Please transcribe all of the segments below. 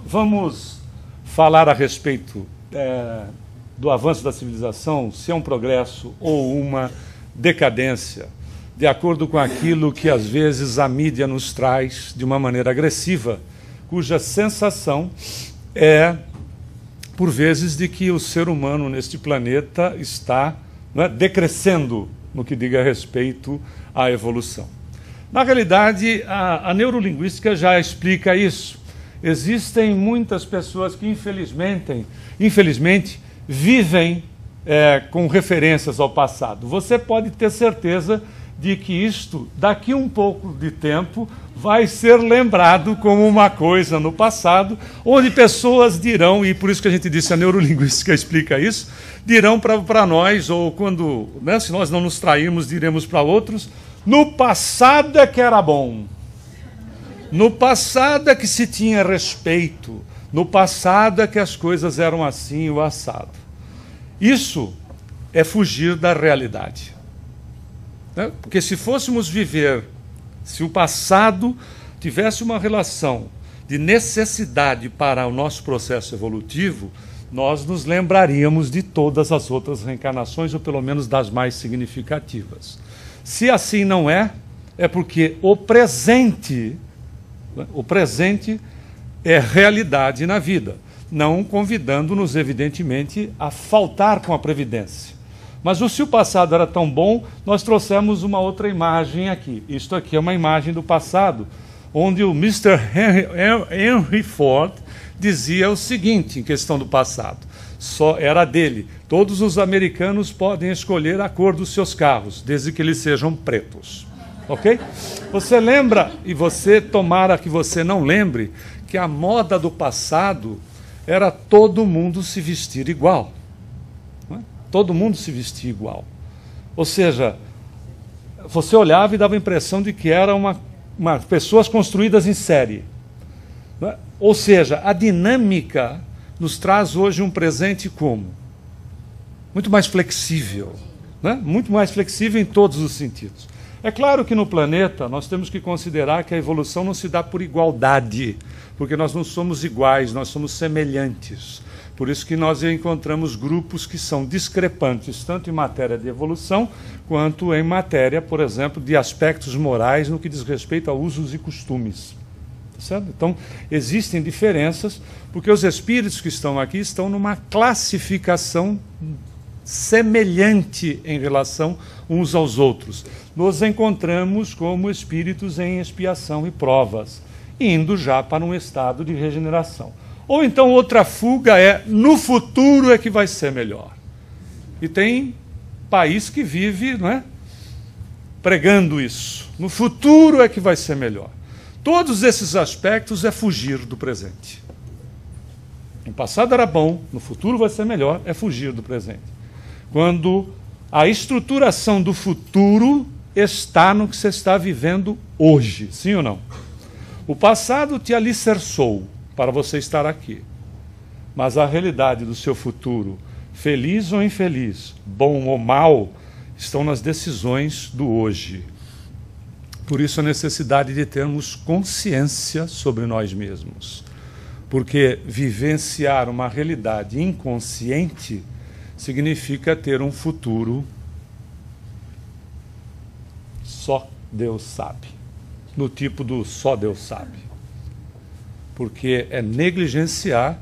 Vamos falar a respeito do avanço da civilização, se é um progresso ou uma decadência, de acordo com aquilo que às vezes a mídia nos traz de uma maneira agressiva, cuja sensação é, por vezes, de que o ser humano neste planeta está decrescendo no que diga respeito à evolução. Na realidade, a neurolinguística já explica isso. Existem muitas pessoas que, infelizmente vivem com referências ao passado. Você pode ter certeza de que isto, daqui um pouco de tempo, vai ser lembrado como uma coisa no passado, onde pessoas dirão, e por isso que a gente disse, a neurolinguística explica isso, dirão para nós, ou quando, se nós não nos trairmos, diremos para outros, no passado é que era bom, no passado é que se tinha respeito, no passado é que as coisas eram assim, o assado. Isso é fugir da realidade. Porque se fôssemos viver, se o passado tivesse uma relação de necessidade para o nosso processo evolutivo, nós nos lembraríamos de todas as outras reencarnações, ou pelo menos das mais significativas. Se assim não é, é porque o presente é realidade na vida, não convidando-nos, evidentemente, a faltar com a previdência. Mas se o passado era tão bom, nós trouxemos uma outra imagem aqui. Isto aqui é uma imagem do passado, onde o Mr. Henry Ford dizia o seguinte, em questão do passado. Só era dele. Todos os americanos podem escolher a cor dos seus carros, desde que eles sejam pretos. Ok? Você lembra, e você, tomara que você não lembre, que a moda do passado era todo mundo se vestir igual. Todo mundo se vestia igual. Ou seja, você olhava e dava a impressão de que eram pessoas construídas em série. Ou seja, a dinâmica nos traz hoje um presente como? Muito mais flexível. Muito mais flexível em todos os sentidos. É claro que no planeta nós temos que considerar que a evolução não se dá por igualdade, porque nós não somos iguais, nós somos semelhantes. Por isso que nós encontramos grupos que são discrepantes, tanto em matéria de evolução, quanto em matéria, por exemplo, de aspectos morais no que diz respeito a usos e costumes. Certo? Então, existem diferenças, porque os espíritos que estão aqui estão numa classificação semelhante em relação uns aos outros. Nos encontramos como espíritos em expiação e provas, indo já para um estado de regeneração. Ou então outra fuga no futuro é que vai ser melhor. E tem país que vive pregando isso. No futuro é que vai ser melhor. Todos esses aspectos é fugir do presente. No passado era bom, no futuro vai ser melhor, é fugir do presente. Quando a estruturação do futuro está no que você está vivendo hoje, sim ou não? O passado te alicerçou para você estar aqui. Mas a realidade do seu futuro, feliz ou infeliz, bom ou mal, estão nas decisões do hoje. Por isso a necessidade de termos consciência sobre nós mesmos. Porque vivenciar uma realidade inconsciente significa ter um futuro só Deus sabe. No tipo do só Deus sabe. Porque é negligenciar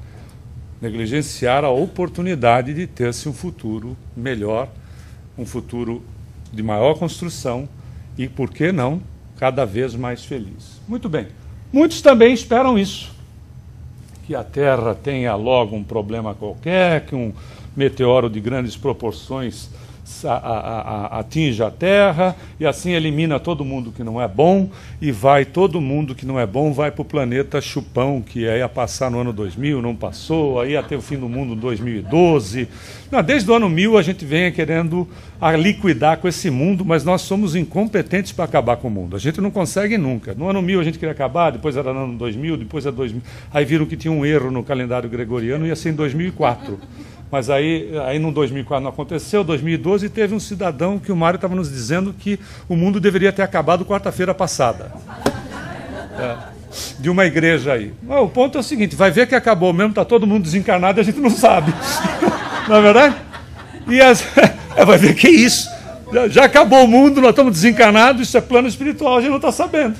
a oportunidade de ter-se um futuro melhor, um futuro de maior construção e, por que não, cada vez mais feliz. Muito bem. Muitos também esperam isso, que a Terra tenha logo um problema qualquer, que um meteoro de grandes proporções atinja a Terra e assim elimina todo mundo que não é bom e todo mundo que não é bom vai para o planeta chupão, que ia passar no ano 2000, não passou, aí ia ter o fim do mundo em 2012. Desde o ano 1000 a gente vem querendo liquidar com esse mundo, mas nós somos incompetentes para acabar com o mundo. A gente não consegue nunca. No ano 1000 a gente queria acabar, depois era no ano 2000, depois é 2000. Aí viram que tinha um erro no calendário gregoriano e ia ser em 2004. Mas aí no 2004 não aconteceu, 2012 teve um cidadão que o Mário estava nos dizendo que o mundo deveria ter acabado quarta-feira passada. de uma igreja aí. O ponto é o seguinte, vai ver que acabou mesmo, está todo mundo desencarnado e a gente não sabe. Não é verdade? E vai ver que é isso. Já acabou o mundo, nós estamos desencarnados, isso é plano espiritual, a gente não está sabendo.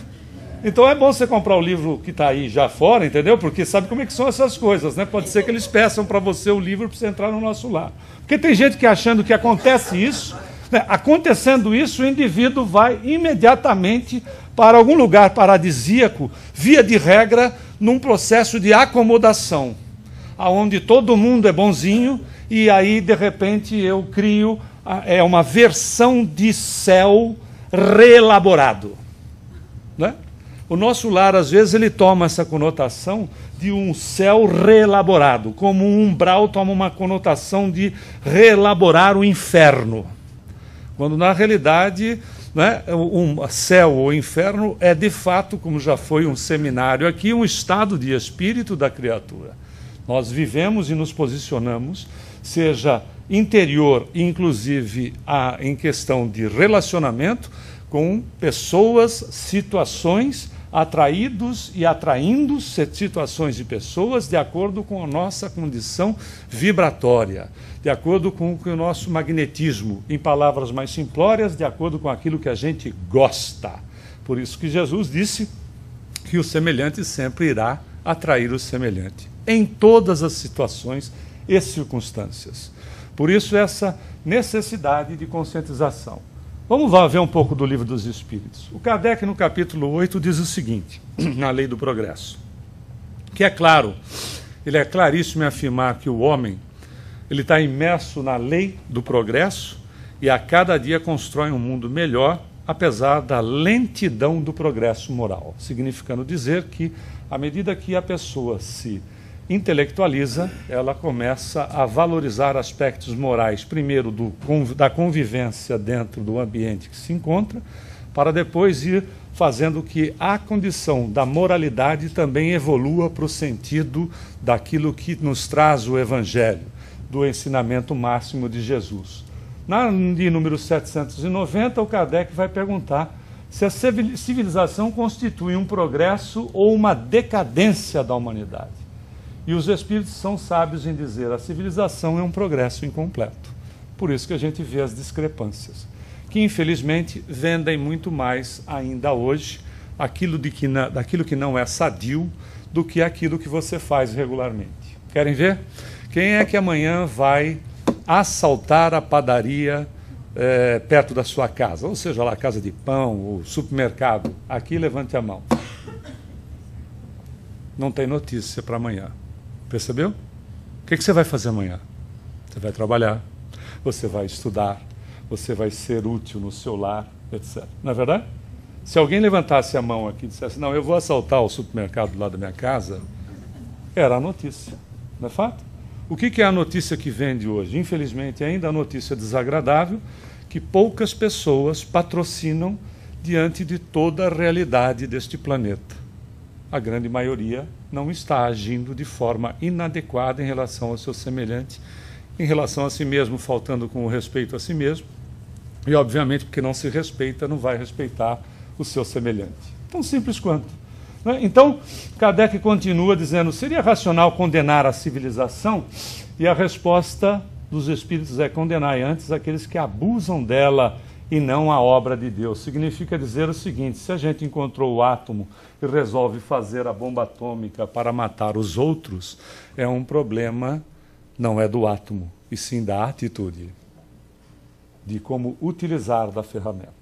Então é bom você comprar o livro que está aí já fora, entendeu? Porque sabe como é que são essas coisas, né? Pode ser que eles peçam para você o livro para você entrar no nosso lar. Porque tem gente que achando que acontece isso, né? Acontecendo isso, o indivíduo vai imediatamente para algum lugar paradisíaco, via de regra, num processo de acomodação, onde todo mundo é bonzinho, e aí, de repente, eu crio uma versão de céu reelaborado. Né? O nosso lar, às vezes, ele toma essa conotação de um céu reelaborado, como um umbral toma uma conotação de reelaborar o inferno. Quando, na realidade, né, um céu ou inferno é, de fato, como já foi um seminário aqui, um estado de espírito da criatura. Nós vivemos e nos posicionamos, seja interior, inclusive em questão de relacionamento, com pessoas, situações, atraídos e atraindo situações e pessoas de acordo com a nossa condição vibratória, de acordo com o nosso magnetismo, em palavras mais simplórias, de acordo com aquilo que a gente gosta. Por isso que Jesus disse que o semelhante sempre irá atrair o semelhante, em todas as situações e circunstâncias. Por isso essa necessidade de conscientização. Vamos lá ver um pouco do Livro dos Espíritos. O Kardec, no capítulo 8, diz o seguinte, na Lei do Progresso, que é claro, ele é claríssimo em afirmar que o homem ele está imerso na lei do progresso e a cada dia constrói um mundo melhor, apesar da lentidão do progresso moral, significando dizer que, à medida que a pessoa se intelectualiza, ela começa a valorizar aspectos morais, primeiro da convivência dentro do ambiente que se encontra, para depois ir fazendo que a condição da moralidade também evolua para o sentido daquilo que nos traz o Evangelho, do ensinamento máximo de Jesus. De número 790, o Kardec vai perguntar se a civilização constitui um progresso ou uma decadência da humanidade. E os espíritos são sábios em dizer que a civilização é um progresso incompleto. Por isso que a gente vê as discrepâncias, que infelizmente vendem muito mais ainda hoje daquilo que não é sadio do que aquilo que você faz regularmente. Querem ver? Quem é que amanhã vai assaltar a padaria perto da sua casa? Ou seja, lá a casa de pão, o supermercado. Aqui, levante a mão. Não tem notícia para amanhã. Percebeu? O que você vai fazer amanhã? Você vai trabalhar, você vai estudar, você vai ser útil no seu lar, etc. Não é verdade? Se alguém levantasse a mão aqui e dissesse, não, eu vou assaltar o supermercado lá da minha casa, era a notícia. Não é fato? O que é a notícia que vende hoje? Infelizmente, ainda a notícia desagradável que poucas pessoas patrocinam diante de toda a realidade deste planeta. A grande maioria não está agindo de forma inadequada em relação ao seu semelhante, em relação a si mesmo, faltando com o respeito a si mesmo, e obviamente porque não se respeita, não vai respeitar o seu semelhante. Tão simples quanto. Né? Então, Kardec continua dizendo, seria racional condenar a civilização? E a resposta dos espíritos é condenar antes aqueles que abusam dela e não a obra de Deus. Significa dizer o seguinte, se a gente encontrou o átomo e resolve fazer a bomba atômica para matar os outros, é um problema, não é do átomo, e sim da atitude, de como utilizar da ferramenta.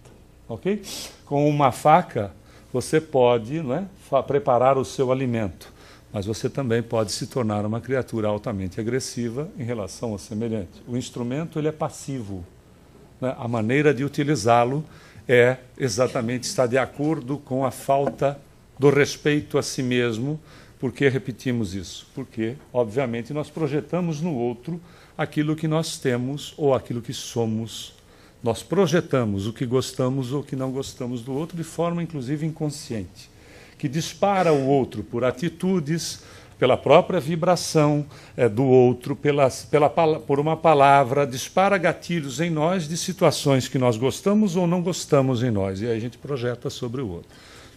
Ok? Com uma faca, você pode, não é, preparar o seu alimento, mas você também pode se tornar uma criatura altamente agressiva em relação ao semelhante. O instrumento ele é passivo. A maneira de utilizá-lo é exatamente estar de acordo com a falta do respeito a si mesmo. Por que repetimos isso? Porque, obviamente, nós projetamos no outro aquilo que nós temos ou aquilo que somos. Nós projetamos o que gostamos ou o que não gostamos do outro de forma, inclusive, inconsciente, que dispara o outro por atitudes, pela própria vibração do outro, por uma palavra, dispara gatilhos em nós de situações que nós gostamos ou não gostamos em nós, e aí a gente projeta sobre o outro.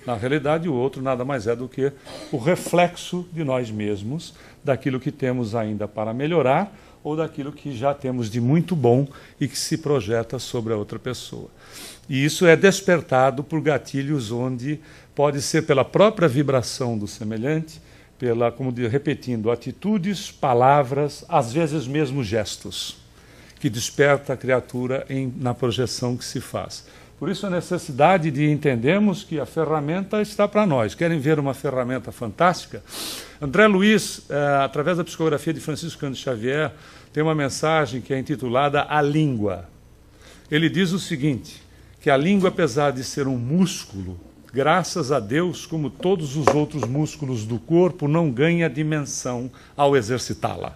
Na realidade, o outro nada mais é do que o reflexo de nós mesmos, daquilo que temos ainda para melhorar ou daquilo que já temos de muito bom e que se projeta sobre a outra pessoa. E isso é despertado por gatilhos onde pode ser pela própria vibração do semelhante, repetindo, atitudes, palavras, às vezes mesmo gestos, que desperta a criatura na projeção que se faz. Por isso a necessidade de entendermos que a ferramenta está para nós. Querem ver uma ferramenta fantástica? André Luiz, através da psicografia de Francisco Cândido Xavier, tem uma mensagem que é intitulada A Língua. Ele diz o seguinte, que a língua, apesar de ser um músculo, graças a Deus, como todos os outros músculos do corpo, não ganha dimensão ao exercitá-la.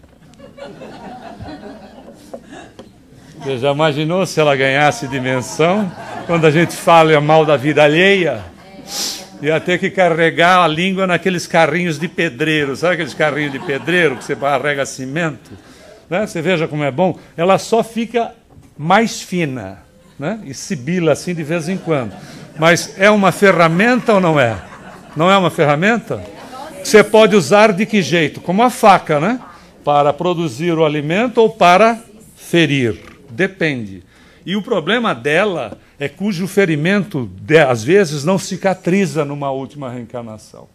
Você já imaginou se ela ganhasse dimensão? Quando a gente fala mal da vida alheia, ia ter que carregar a língua naqueles carrinhos de pedreiro. Sabe aqueles carrinhos de pedreiro que você carrega cimento? Né? Você veja como é bom. Ela só fica mais fina, né? E sibila assim de vez em quando. Mas é uma ferramenta ou não é? Não é uma ferramenta? Você pode usar de que jeito? Como a faca, né? Para produzir o alimento ou para ferir. Depende. E o problema dela é cujo ferimento, às vezes, não cicatriza numa última reencarnação.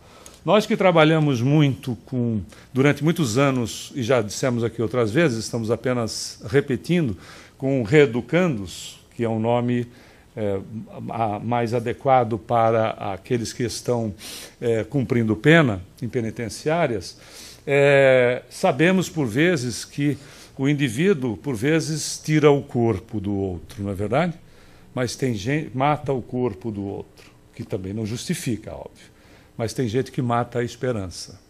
Nós que trabalhamos muito durante muitos anos, e já dissemos aqui outras vezes, estamos apenas repetindo, com reeducandos, que é um nome mais adequado para aqueles que estão cumprindo pena em penitenciárias, sabemos, por vezes, que o indivíduo, por vezes, tira o corpo do outro, não é verdade? Mas tem gente mata o corpo do outro, que também não justifica, óbvio. Mas tem gente que mata a esperança.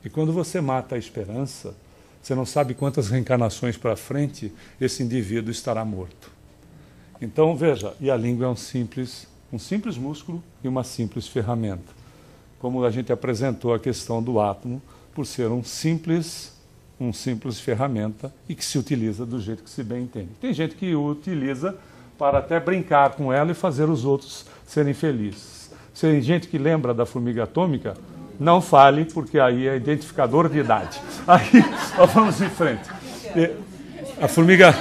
E quando você mata a esperança, você não sabe quantas reencarnações para frente esse indivíduo estará morto. Então, veja, e a língua é um simples músculo e uma simples ferramenta. Como a gente apresentou a questão do átomo, por ser um simples ferramenta e que se utiliza do jeito que se bem entende. Tem gente que o utiliza para até brincar com ela e fazer os outros serem felizes. Se tem gente que lembra da formiga atômica, não fale, porque aí é identificador de idade. Aí, vamos em frente. A formiga...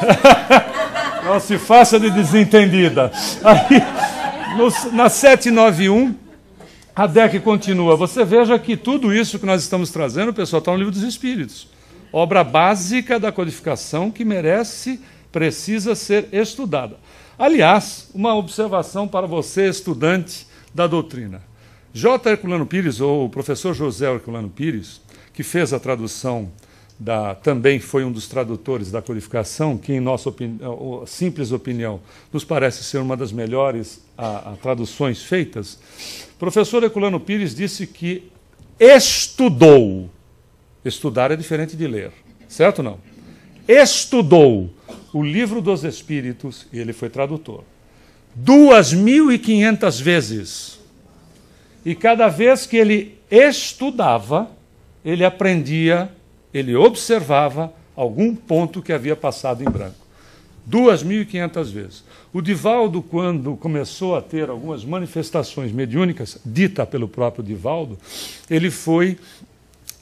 Não se faça de desentendida. Aí, na 791, a DEC continua. Você veja que tudo isso que nós estamos trazendo, pessoal, está no Livro dos Espíritos. Obra básica da codificação que precisa ser estudada. Aliás, uma observação para você, estudante da doutrina. J. Herculano Pires, ou o professor José Herculano Pires, que fez a tradução, também foi um dos tradutores da codificação, que, em nossa simples opinião, nos parece ser uma das melhores traduções feitas. O professor Herculano Pires disse que estudou. Estudar é diferente de ler, certo ou não? Estudou o Livro dos Espíritos, e ele foi tradutor, 2.500 vezes. E cada vez que ele estudava, ele aprendia, ele observava algum ponto que havia passado em branco. 2.500 vezes. O Divaldo, quando começou a ter algumas manifestações mediúnicas, dita pelo próprio Divaldo, ele foi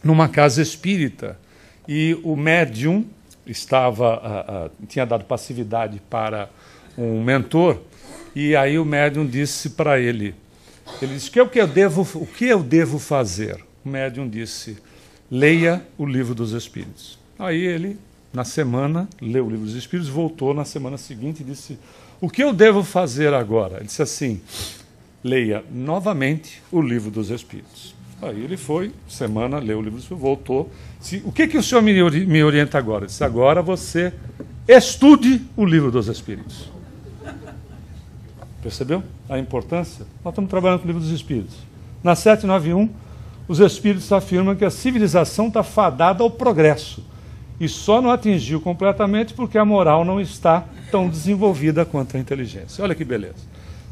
numa casa espírita e o médium tinha dado passividade para um mentor, e aí o médium disse para ele, disse, o que eu devo fazer? O médium disse, leia o Livro dos Espíritos. Aí ele, na semana, leu o Livro dos Espíritos, voltou na semana seguinte e disse, o que eu devo fazer agora? Ele disse assim, leia novamente o Livro dos Espíritos. Aí ele foi, semana, leu o Livro dos Espíritos, voltou. O que o senhor me orienta agora? Ele disse, agora você estude o Livro dos Espíritos. Percebeu a importância? Nós estamos trabalhando com o Livro dos Espíritos. Na 791, os Espíritos afirmam que a civilização está fadada ao progresso e só não atingiu completamente porque a moral não está tão desenvolvida quanto a inteligência. Olha que beleza.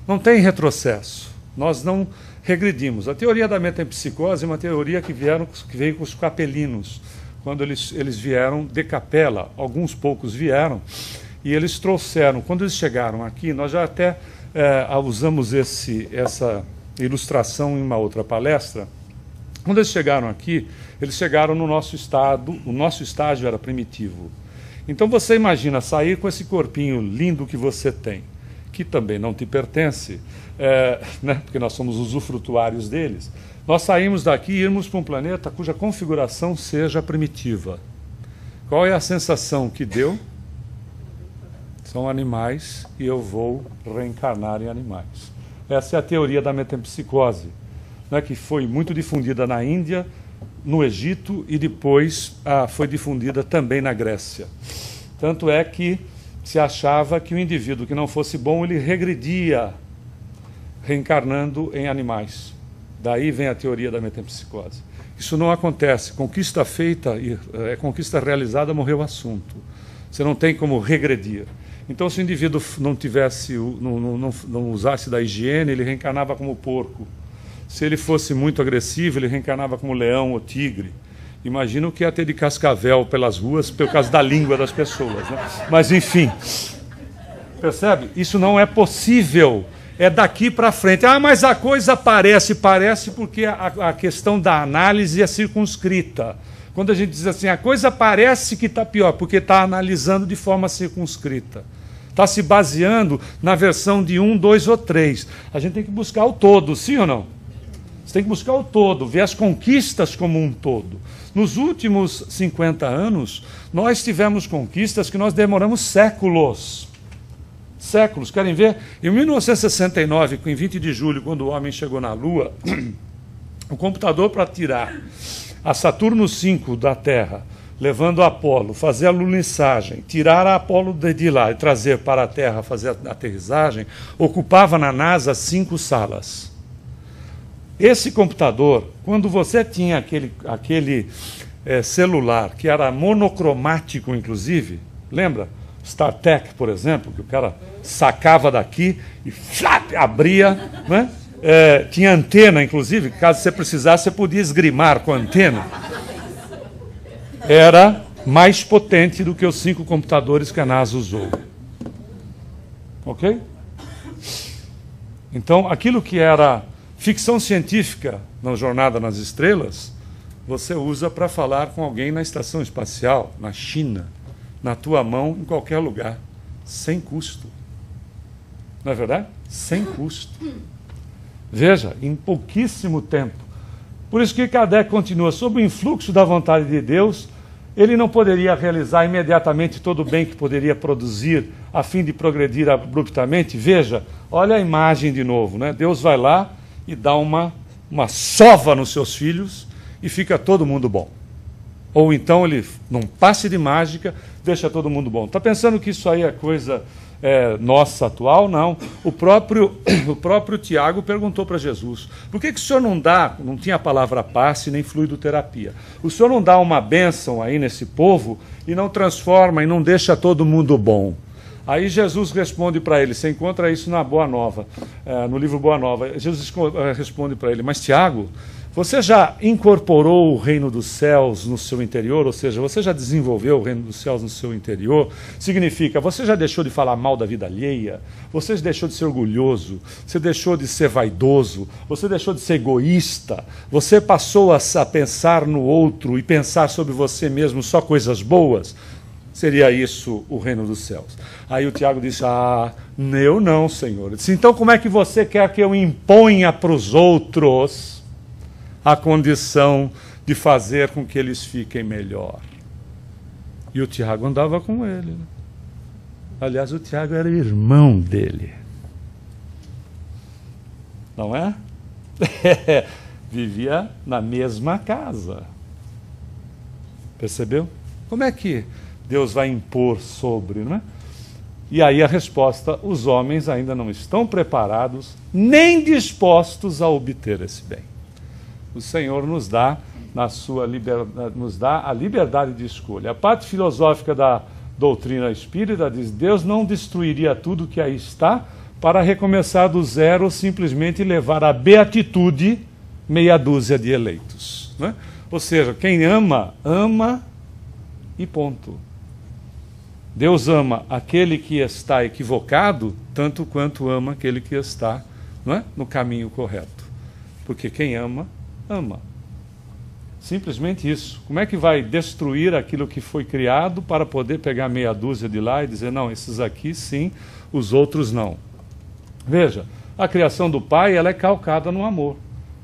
Não tem retrocesso. Nós não regredimos. A teoria da metempsicose é uma teoria que veio com os capelinos, quando eles vieram de capela, alguns poucos vieram, e eles trouxeram, quando eles chegaram aqui, nós já até usamos ilustração em uma outra palestra. Quando eles chegaram aqui, eles chegaram no nosso estado, o nosso estágio era primitivo. Então você imagina sair com esse corpinho lindo que você tem, que também não te pertence, né, porque nós somos usufrutuários deles. Nós saímos daqui e irmos para um planeta cuja configuração seja primitiva. Qual é a sensação que deu? São animais e eu vou reencarnar em animais. Essa é a teoria da metempsicose, né, que foi muito difundida na Índia, no Egito e depois foi difundida também na Grécia. Tanto é que se achava que o indivíduo que não fosse bom, ele regredia reencarnando em animais. Daí vem a teoria da metempsicose. Isso não acontece. Conquista feita, conquista realizada, morreu o assunto. Você não tem como regredir. Então, se o indivíduo não usasse da higiene, ele reencarnava como porco. Se ele fosse muito agressivo, ele reencarnava como leão ou tigre. Imagina o que ia ter de cascavel pelas ruas por causa da língua das pessoas, né? Mas, enfim, percebe? Isso não é possível. É daqui para frente. Ah, mas a coisa parece porque a questão da análise é circunscrita. Quando a gente diz assim, a coisa parece que está pior, porque está analisando de forma circunscrita. Está se baseando na versão de 1, 2 ou 3. A gente tem que buscar o todo, sim ou não? Você tem que buscar o todo, ver as conquistas como um todo. Nos últimos 50 anos, nós tivemos conquistas que nós demoramos séculos. Séculos, querem ver? Em 1969, em 20 de julho, quando o homem chegou na Lua, o computador para tirar a Saturno V da Terra, levando a Apolo, fazer a alunissagem, tirar a Apolo de lá e trazer para a Terra, fazer a aterrissagem, ocupava na NASA 5 salas. Esse computador, quando você tinha aquele celular, que era monocromático, inclusive, lembra? StarTech, por exemplo, que o cara sacava daqui e flap, abria, né? Tinha antena, inclusive, caso você precisasse, você podia esgrimar com a antena. Era mais potente do que os 5 computadores que a NASA usou. Ok? Então, aquilo que era ficção científica na Jornada nas Estrelas, você usa para falar com alguém na estação espacial, na China, na tua mão, em qualquer lugar, sem custo. Não é verdade? Sem custo. Veja, em pouquíssimo tempo. Por isso que Kardec continua, sob o influxo da vontade de Deus, ele não poderia realizar imediatamente todo o bem que poderia produzir a fim de progredir abruptamente. Veja, olha a imagem de novo, né? Deus vai lá e dá uma sova nos seus filhos e fica todo mundo bom. Ou então ele, num passe de mágica, deixa todo mundo bom. Está pensando que isso aí é coisa nossa atual? Não. O próprio Tiago perguntou para Jesus, por que o senhor não tinha a palavra passe nem fluidoterapia, o senhor não dá uma bênção aí nesse povo e não transforma e não deixa todo mundo bom? Aí Jesus responde para ele, você encontra isso na Boa Nova, no livro Boa Nova. Jesus responde para ele, mas Tiago, você já incorporou o reino dos céus no seu interior? Ou seja, você já desenvolveu o reino dos céus no seu interior? Significa, você já deixou de falar mal da vida alheia? Você deixou de ser orgulhoso? Você deixou de ser vaidoso? Você deixou de ser egoísta? Você passou a pensar no outro e pensar sobre você mesmo só coisas boas? Seria isso o reino dos céus. Aí o Tiago disse, eu não, Senhor. Ele disse, então como é que você quer que eu imponha para os outros a condição de fazer com que eles fiquem melhor? E o Tiago andava com ele, né? Aliás, o Tiago era irmão dele. Não é? Vivia na mesma casa. Percebeu? Como é que Deus vai impor sobre, não é? E aí a resposta, os homens ainda não estão preparados, nem dispostos a obter esse bem. O Senhor nos dá, nos dá a liberdade de escolha. A parte filosófica da doutrina espírita diz, Deus não destruiria tudo que aí está para recomeçar do zero, simplesmente levar à beatitude meia dúzia de eleitos, não é? Ou seja, quem ama, ama e ponto. Deus ama aquele que está equivocado tanto quanto ama aquele que está, não é, no caminho correto. Porque quem ama, ama. Simplesmente isso. Como é que vai destruir aquilo que foi criado para poder pegar meia dúzia de lá e dizer, não, esses aqui sim, os outros não? Veja, a criação do Pai ela é calcada no amor.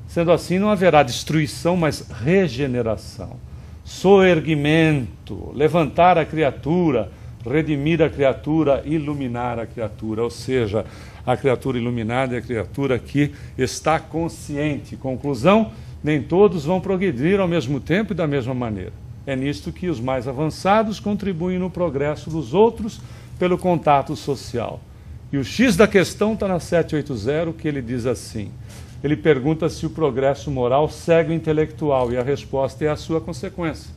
Sendo assim, não haverá destruição, mas regeneração. Soerguimento, levantar a criatura, redimir a criatura, iluminar a criatura. Ou seja, a criatura iluminada é a criatura que está consciente. Conclusão, nem todos vão progredir ao mesmo tempo e da mesma maneira. É nisto que os mais avançados contribuem no progresso dos outros pelo contato social. E o X da questão está na 780, que ele diz assim. Ele pergunta se o progresso moral segue o intelectual, e a resposta é a sua consequência.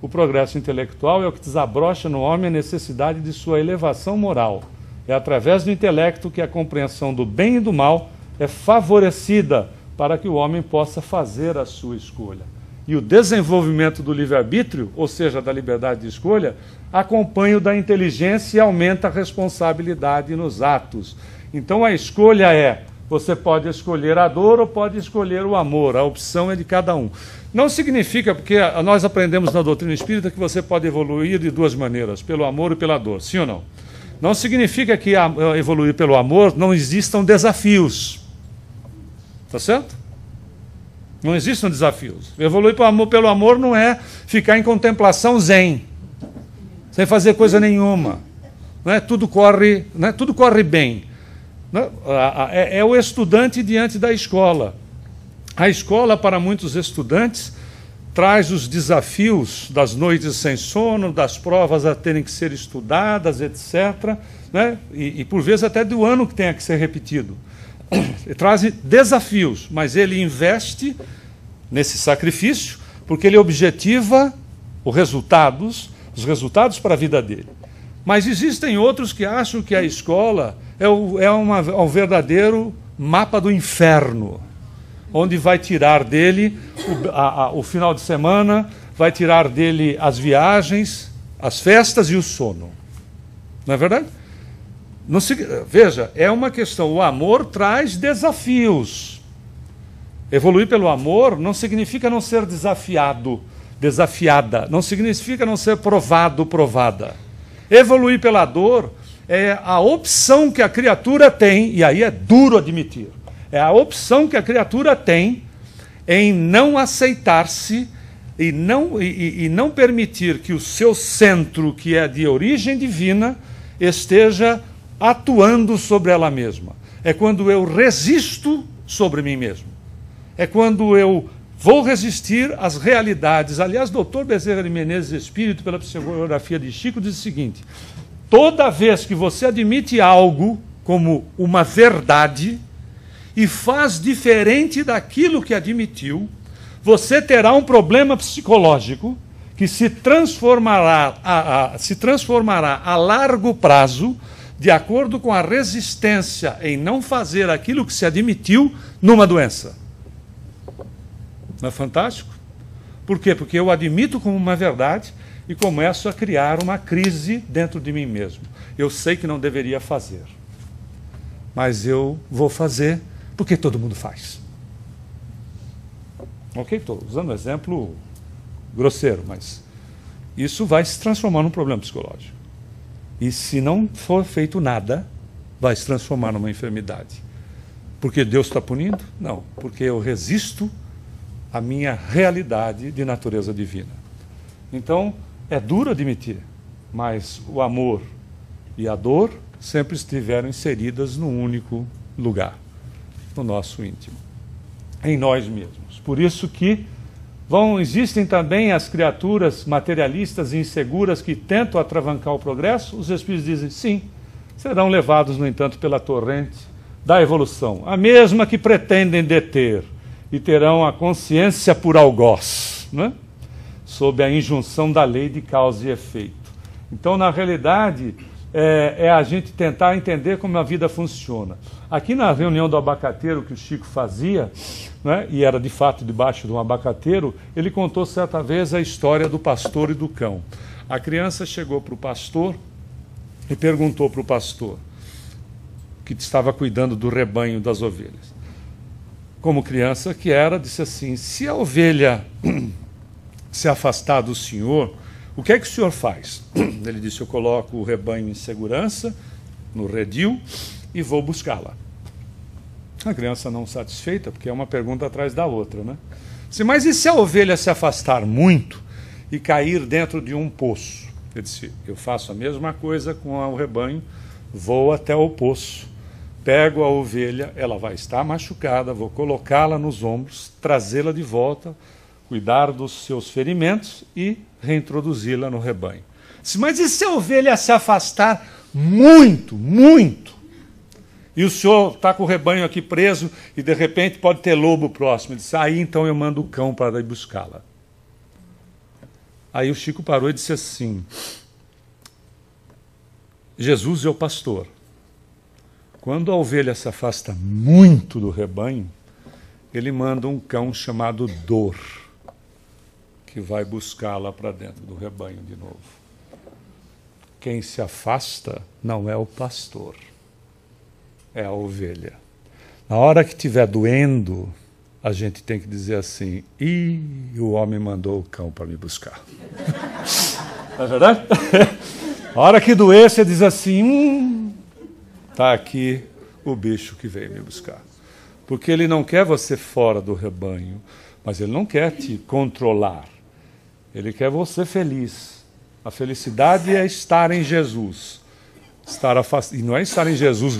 O progresso intelectual é o que desabrocha no homem a necessidade de sua elevação moral. É através do intelecto que a compreensão do bem e do mal é favorecida para que o homem possa fazer a sua escolha. E o desenvolvimento do livre-arbítrio, ou seja, da liberdade de escolha, acompanha o da inteligência e aumenta a responsabilidade nos atos. Então a escolha é, você pode escolher a dor ou pode escolher o amor, a opção é de cada um. Não significa, porque nós aprendemos na doutrina espírita que você pode evoluir de duas maneiras, pelo amor e pela dor, sim ou não? Não significa que evoluir pelo amor não existam desafios. Tá certo? Não existem desafios. Evoluir pelo amor não é ficar em contemplação zen, sem fazer coisa nenhuma. Não é? Tudo corre bem. É o estudante diante da escola. A escola, para muitos estudantes, traz os desafios das noites sem sono, das provas a terem que ser estudadas, etc. Né? E por vezes até do ano que tenha que ser repetido. Ele traz desafios, mas ele investe nesse sacrifício porque ele objetiva os resultados para a vida dele. Mas existem outros que acham que a escola é um verdadeiro mapa do inferno, onde vai tirar dele o final de semana, vai tirar dele as viagens, as festas e o sono. Não é verdade? Não se, veja, é uma questão, o amor traz desafios. Evoluir pelo amor não significa não ser desafiada, não significa não ser provado, provada. Evoluir pela dor é a opção que a criatura tem, e aí é duro admitir, é a opção que a criatura tem em não aceitar-se e não permitir que o seu centro, que é de origem divina, esteja atuando sobre ela mesma. É quando eu resisto sobre mim mesmo. É quando eu vou resistir às realidades. Aliás, Dr. Bezerra de Menezes Espírito, pela psicografia de Chico, diz o seguinte: toda vez que você admite algo como uma verdade e faz diferente daquilo que admitiu, você terá um problema psicológico que se transformará a largo prazo, de acordo com a resistência em não fazer aquilo que se admitiu, numa doença. Não é fantástico? Por quê? Porque eu admito como uma verdade e começo a criar uma crise dentro de mim mesmo. Eu sei que não deveria fazer, mas eu vou fazer porque todo mundo faz. Ok? Estou usando um exemplo grosseiro, mas isso vai se transformar num problema psicológico. E se não for feito nada, vai se transformar numa enfermidade. Porque Deus está punindo? Não, porque eu resisto à minha realidade de natureza divina. Então, é duro admitir, mas o amor e a dor sempre estiveram inseridas num único lugar, no nosso íntimo, em nós mesmos. Por isso que existem também as criaturas materialistas e inseguras que tentam atravancar o progresso. Os espíritos dizem, sim, serão levados, no entanto, pela torrente da evolução, a mesma que pretendem deter, e terão a consciência por algoz, né? Sob a injunção da lei de causa e efeito. Então, na realidade, é a gente tentar entender como a vida funciona. Aqui na reunião do abacateiro que o Chico fazia, né, e era de fato debaixo de um abacateiro, ele contou certa vez a história do pastor e do cão. A criança chegou para o pastor e perguntou para o pastor, que estava cuidando do rebanho das ovelhas: como criança que era, disse assim: se a ovelha se afastar do senhor, o que é que o senhor faz? Ele disse: eu coloco o rebanho em segurança, no redil, e vou buscá-la. A criança não satisfeita, porque é uma pergunta atrás da outra, né? Disse: mas e se a ovelha se afastar muito e cair dentro de um poço? Ele disse: eu faço a mesma coisa com o rebanho, vou até o poço, pego a ovelha, ela vai estar machucada, vou colocá-la nos ombros, trazê-la de volta, cuidar dos seus ferimentos e reintroduzi-la no rebanho. Disse: mas e se a ovelha se afastar muito, muito? E o senhor está com o rebanho aqui preso e de repente pode ter lobo próximo. Ele disse: aí então eu mando o cão para ir buscá-la. Aí o Chico parou e disse assim: Jesus é o pastor. Quando a ovelha se afasta muito do rebanho, ele manda um cão chamado Dor, que vai buscá-la para dentro do rebanho de novo. Quem se afasta não é o pastor, é a ovelha. Na hora que estiver doendo, a gente tem que dizer assim: o homem mandou o cão para me buscar. Não é verdade? A hora que doer, você diz assim: está aqui o bicho que veio me buscar. Porque ele não quer você fora do rebanho, mas ele não quer te controlar. Ele quer você feliz. A felicidade é estar em Jesus. E não é estar em Jesus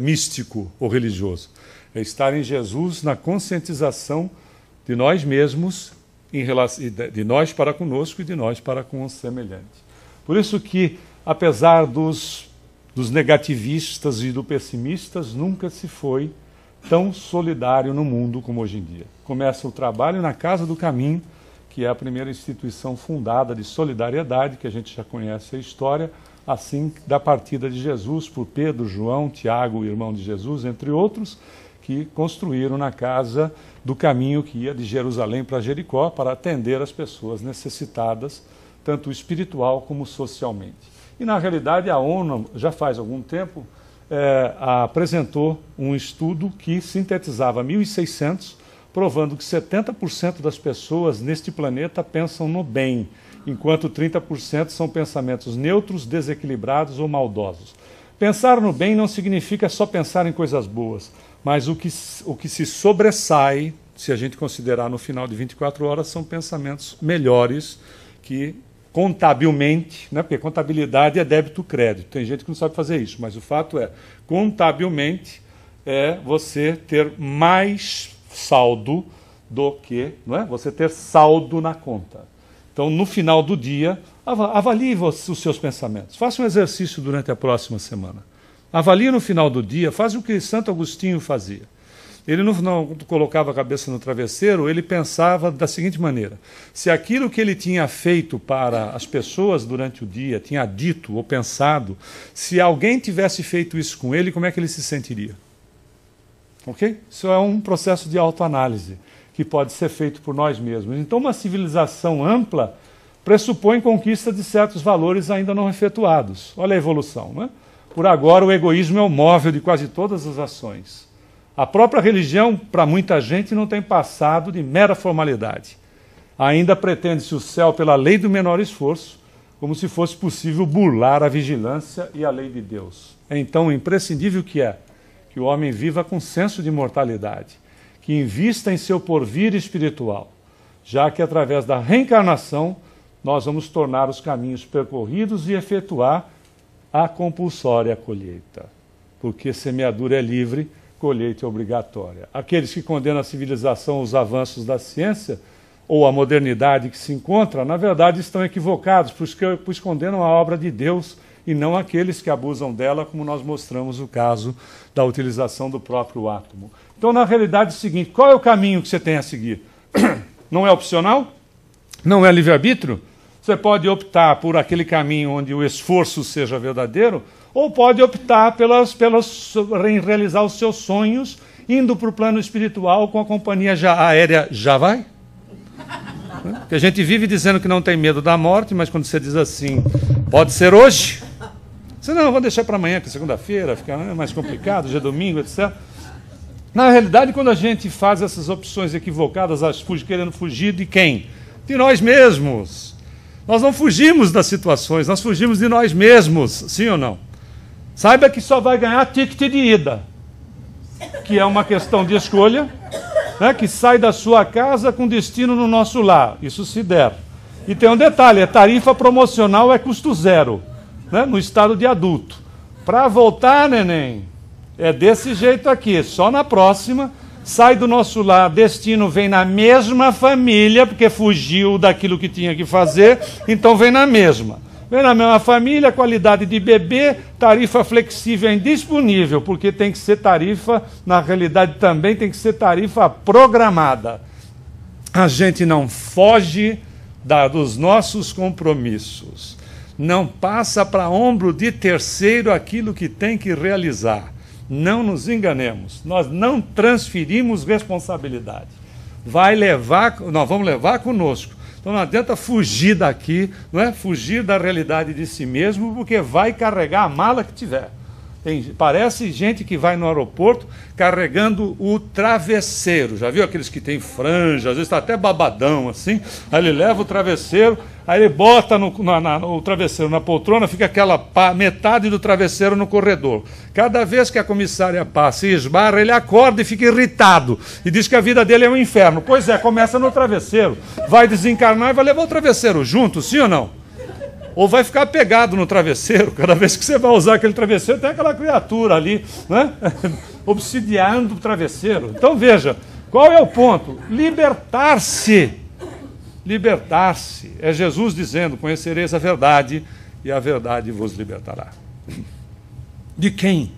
místico ou religioso. É estar em Jesus na conscientização de nós mesmos, de nós para conosco e de nós para com o semelhante. Por isso que, apesar dos negativistas e dos pessimistas, nunca se foi tão solidário no mundo como hoje em dia. Começa o trabalho na Casa do Caminho, que é a primeira instituição fundada de solidariedade, que a gente já conhece a história, assim da partida de Jesus por Pedro, João, Tiago, irmão de Jesus, entre outros, que construíram na Casa do Caminho que ia de Jerusalém para Jericó para atender as pessoas necessitadas, tanto espiritual como socialmente. E, na realidade, a ONU, já faz algum tempo, apresentou um estudo que sintetizava 1.600, provando que 70% das pessoas neste planeta pensam no bem, enquanto 30% são pensamentos neutros, desequilibrados ou maldosos. Pensar no bem não significa só pensar em coisas boas, mas o que se sobressai, se a gente considerar no final de 24 horas, são pensamentos melhores que contabilmente, né, porque contabilidade é débito-crédito, tem gente que não sabe fazer isso, mas o fato é, contabilmente, é você ter mais saldo do que, não é? Você ter saldo na conta. Então, no final do dia, avalie os seus pensamentos. Faça um exercício durante a próxima semana. Avalie no final do dia, faz o que Santo Agostinho fazia. Ele não colocava a cabeça no travesseiro, ele pensava da seguinte maneira: se aquilo que ele tinha feito para as pessoas durante o dia, tinha dito ou pensado, se alguém tivesse feito isso com ele, como é que ele se sentiria? Ok? Isso é um processo de autoanálise que pode ser feito por nós mesmos. Então, uma civilização ampla pressupõe conquista de certos valores ainda não efetuados. Olha a evolução, não é? Por agora, o egoísmo é o móvel de quase todas as ações. A própria religião, para muita gente, não tem passado de mera formalidade. Ainda pretende-se o céu pela lei do menor esforço, como se fosse possível burlar a vigilância e a lei de Deus. É então imprescindível que o homem viva com senso de mortalidade, que invista em seu porvir espiritual, já que através da reencarnação nós vamos tornar os caminhos percorridos e efetuar a compulsória colheita. Porque semeadura é livre, colheita é obrigatória. Aqueles que condenam a civilização, os avanços da ciência, ou a modernidade que se encontra, na verdade estão equivocados, pois condenam a obra de Deus e não aqueles que abusam dela, como nós mostramos o caso da utilização do próprio átomo. Então, na realidade, é o seguinte: qual é o caminho que você tem a seguir? Não é opcional? Não é livre-arbítrio? Você pode optar por aquele caminho onde o esforço seja verdadeiro, ou pode optar em realizar os seus sonhos, indo para o plano espiritual com a companhia aérea Já Vai? Porque a gente vive dizendo que não tem medo da morte, mas quando você diz assim, pode ser hoje? Você não, vou deixar para amanhã, que é segunda-feira, fica mais complicado, hoje é domingo, etc. Na realidade, quando a gente faz essas opções equivocadas, querendo fugir de quem? De nós mesmos. Nós não fugimos das situações, nós fugimos de nós mesmos, sim ou não? Saiba que só vai ganhar ticket de ida, que é uma questão de escolha, né, que sai da sua casa com destino no nosso lar, isso se der. E tem um detalhe, a tarifa promocional é custo zero, né, no estado de adulto. Para voltar, neném, é desse jeito aqui, só na próxima, sai do nosso lar, destino vem na mesma família, porque fugiu daquilo que tinha que fazer, então vem na mesma. Vem na mesma família, qualidade de bebê, tarifa flexível é indisponível, porque tem que ser tarifa, na realidade também tem que ser tarifa programada. A gente não foge dos nossos compromissos, não passa para ombro de terceiro aquilo que tem que realizar. Não nos enganemos, nós não transferimos responsabilidade. Nós vamos levar conosco. Então não adianta fugir daqui, não é? Fugir da realidade de si mesmo, porque vai carregar a mala que tiver. Parece gente que vai no aeroporto carregando o travesseiro. Já viu aqueles que tem franja, às vezes está até babadão assim, aí ele leva o travesseiro, aí ele bota o travesseiro na poltrona, fica aquela metade do travesseiro no corredor. Cada vez que a comissária passa e esbarra, ele acorda e fica irritado e diz que a vida dele é um inferno. Pois é, começa no travesseiro, vai desencarnar e vai levar o travesseiro junto, sim ou não? Ou vai ficar pegado no travesseiro, cada vez que você vai usar aquele travesseiro, tem aquela criatura ali, né? Obsidiando o travesseiro. Então veja, qual é o ponto? Libertar-se. Libertar-se. É Jesus dizendo, conhecereis a verdade, e a verdade vos libertará. De quem?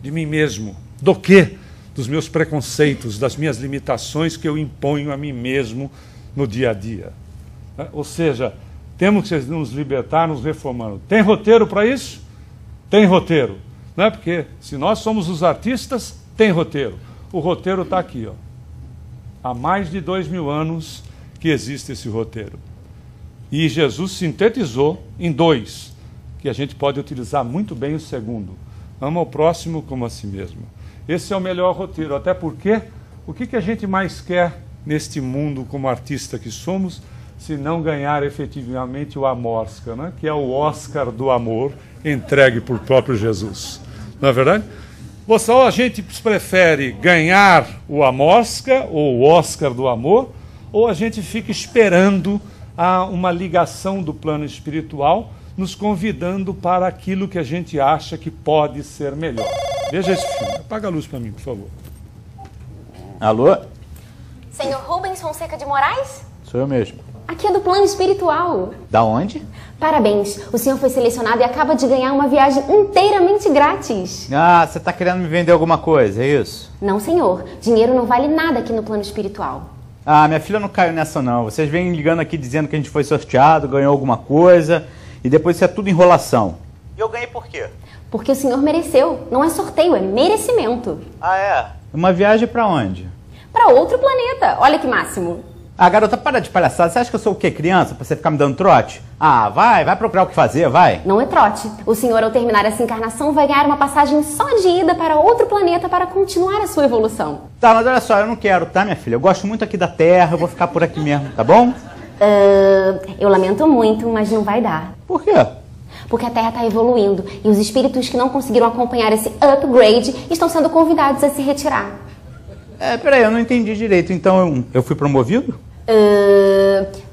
De mim mesmo. Do quê? Dos meus preconceitos, das minhas limitações que eu imponho a mim mesmo no dia a dia. Ou seja, temos que nos libertar, nos reformando. Tem roteiro para isso? Tem roteiro. Não é? Porque se nós somos os artistas, tem roteiro. O roteiro está aqui. Ó. Há mais de 2000 anos que existe esse roteiro. E Jesus sintetizou em 2, que a gente pode utilizar muito bem o segundo. Ama o próximo como a si mesmo. Esse é o melhor roteiro. Até porque, o que a gente mais quer neste mundo como artista que somos, se não ganhar efetivamente o Amosca, né? Que é o Oscar do amor entregue por próprio Jesus. Não é verdade? Ou a gente prefere ganhar o Amosca ou o Oscar do amor, ou a gente fica esperando uma ligação do plano espiritual, nos convidando para aquilo que a gente acha que pode ser melhor. Veja esse filme. Apaga a luz para mim, por favor. Alô? Senhor Rubens Fonseca de Moraes? Sou eu mesmo. Aqui é do plano espiritual. Da onde? Parabéns, o senhor foi selecionado e acaba de ganhar uma viagem inteiramente grátis. Ah, você tá querendo me vender alguma coisa, é isso? Não, senhor. Dinheiro não vale nada aqui no plano espiritual. Ah, minha filha não caiu nessa não. Vocês vêm ligando aqui dizendo que a gente foi sorteado, ganhou alguma coisa, e depois isso é tudo enrolação. E eu ganhei por quê? Porque o senhor mereceu. Não é sorteio, é merecimento. Ah, é? Uma viagem pra onde? Para outro planeta. Olha que máximo. Ah, garota, para de palhaçada. Você acha que eu sou o quê, criança, pra você ficar me dando trote? Ah, vai procurar o que fazer, vai. Não é trote. O senhor, ao terminar essa encarnação, vai ganhar uma passagem só de ida para outro planeta para continuar a sua evolução. Tá, mas olha só, eu não quero, tá, minha filha? Eu gosto muito aqui da Terra, eu vou ficar por aqui mesmo, tá bom? Eu lamento muito, mas não vai dar. Por quê? Porque a Terra está evoluindo e os espíritos que não conseguiram acompanhar esse upgrade estão sendo convidados a se retirar. Peraí, eu não entendi direito. Então eu fui promovido?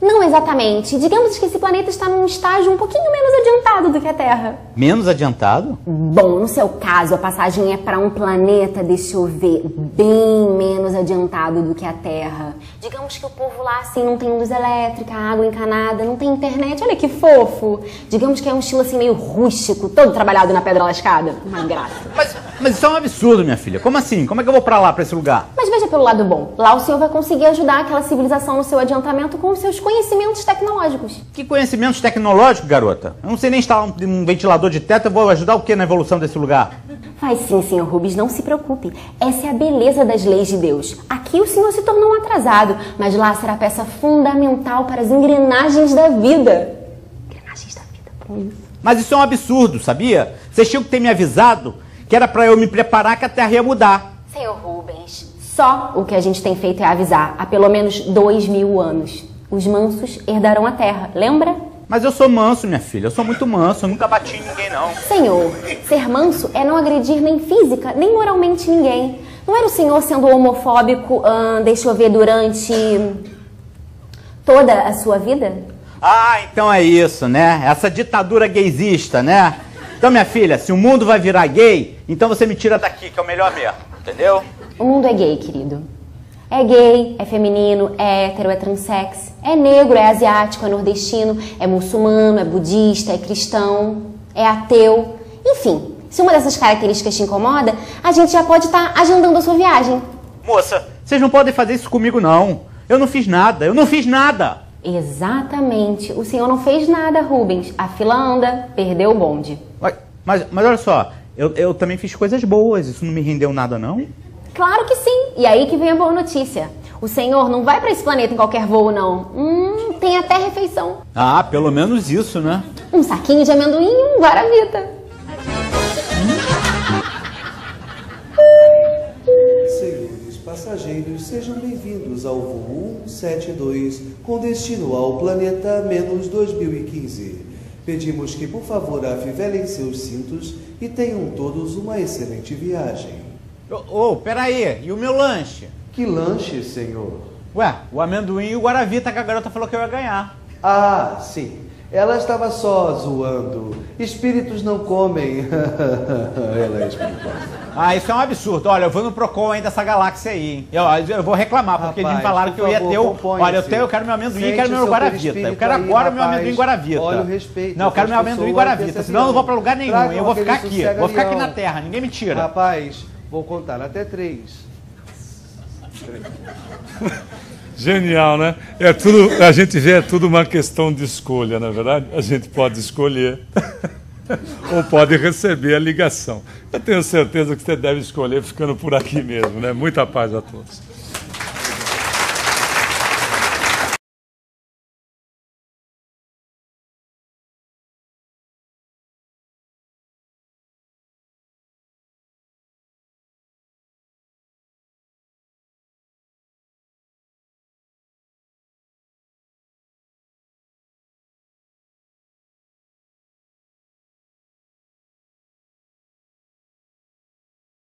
Não exatamente. Digamos que esse planeta está num estágio um pouquinho menos adiantado do que a Terra. Menos adiantado? Bom, no seu caso, a passagem é para um planeta, deixa eu ver, bem menos adiantado do que a Terra. Digamos que o povo lá, assim, não tem luz elétrica, água encanada, não tem internet. Olha que fofo. Digamos que é um estilo, assim, meio rústico, todo trabalhado na pedra lascada. Uma graça. Mas isso é um absurdo, minha filha. Como assim? Como é que eu vou pra lá, pra esse lugar? Mas veja pelo lado bom. Lá o senhor vai conseguir ajudar aquela civilização no seu adiantamento com os seus conhecimentos tecnológicos. Que conhecimentos tecnológicos, garota? Eu não sei nem instalar um ventilador de teto, eu vou ajudar o quê na evolução desse lugar? Vai sim, senhor Rubens, não se preocupe. Essa é a beleza das leis de Deus. Aqui o senhor se tornou um atrasado, mas lá será peça fundamental para as engrenagens da vida. Engrenagens da vida, por isso. Mas isso é um absurdo, sabia? Vocês tinham que ter me avisado que era pra eu me preparar que a Terra ia mudar. Senhor Rubens, só o que a gente tem feito é avisar há pelo menos 2000 anos. Os mansos herdarão a terra, lembra? Mas eu sou manso, minha filha. Eu sou muito manso. Eu nunca bati em ninguém, não. Senhor, ser manso é não agredir nem física, nem moralmente ninguém. Não era o senhor sendo homofóbico, deixa eu ver, durante toda a sua vida? Ah, então é isso, né? Essa ditadura gaysista, né? Então, minha filha, se o mundo vai virar gay, então você me tira daqui, que é o melhor mesmo. Entendeu? O mundo é gay, querido. É gay, é feminino, é hétero, é transex, é negro, é asiático, é nordestino, é muçulmano, é budista, é cristão, é ateu. Enfim, se uma dessas características te incomoda, a gente já pode estar agendando a sua viagem. Moça, vocês não podem fazer isso comigo, não. Eu não fiz nada, eu não fiz nada. Exatamente. O senhor não fez nada, Rubens. A fila anda, perdeu o bonde. Mas olha só, eu também fiz coisas boas, isso não me rendeu nada, não? Claro que sim. E aí que vem a boa notícia. O senhor não vai para esse planeta em qualquer voo, não. Tem até refeição. Ah, pelo menos isso, né? Um saquinho de amendoim e um guaravita. Senhores passageiros, sejam bem-vindos ao voo 172 com destino ao planeta menos 2015. Pedimos que, por favor, afivelem seus cintos e tenham todos uma excelente viagem. Peraí, e o meu lanche? Que lanche, senhor? Ué, o amendoim e o guaravita que a garota falou que eu ia ganhar. Ah, sim. Ela estava só zoando. Espíritos não comem. Ela é espirituosa. Ah, isso é um absurdo. Olha, eu vou no Procon aí dessa galáxia aí, hein? Eu vou reclamar, porque eles me falaram que eu ia ter o... Olha, eu quero meu amendoim e quero meu guaravita. Eu quero agora meu amendoim e guaravita. Olha o respeito. Não, eu quero meu amendoim e guaravita, senão eu não vou pra lugar nenhum. Eu vou ficar aqui. Vou ficar aqui na Terra, ninguém me tira. Rapaz, vou contar até 3. Genial, né? É tudo, a gente vê, é tudo uma questão de escolha, na verdade. A gente pode escolher ou pode receber a ligação. Eu tenho certeza que você deve escolher ficando por aqui mesmo, né? Muita paz a todos.